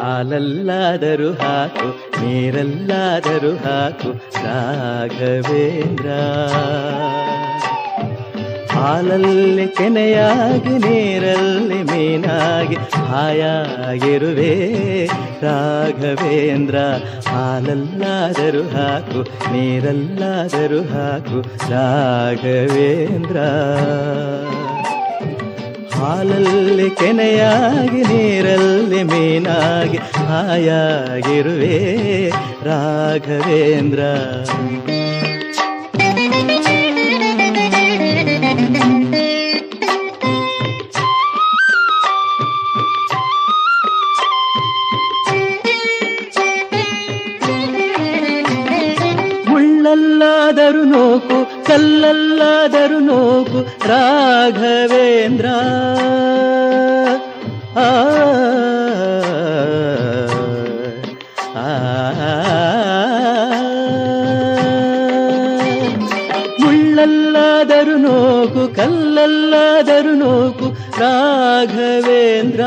ಹಾಲಲ್ಲಾದರೂ ಹಾಕು ನೀರಲ್ಲಾದರೂ ಹಾಕು ರಾಘವೇಂದ್ರ. ಹಾಲಲ್ಲಿ ಕೆನೆಯಾಗಿ ನೀರಲ್ಲಿ ಮೀನಾಗಿ ಹಾಯಾಗಿರುವೆ ರಾಘವೇಂದ್ರ. ಹಾಲಲ್ಲಾದರೂ ಹಾಕು ನೀರಲ್ಲಾದರೂ ಹಾಕು ರಾಘವೇಂದ್ರ. ಹಾಲಲ್ಲಿ ಕೆನೆಯಾಗಿ ನೀರಲ್ಲಿ ಮೀನಾಗಿ ಹಾಯಾಗಿರುವೆ ರಾಘವೇಂದ್ರ. ಮುಳ್ಳಲ್ಲಾದರೂ ನೋಕು ಕಲ್ಲಲ್ಲಾದರೂ ನೋಕು ರಾಘವೇಂದ್ರ. ಮುಳ್ಳಲ್ಲಾದರೂ ನೋಕು ಕಲ್ಲಲ್ಲಾದರೂ ನೋಕು ರಾಘವೇಂದ್ರ.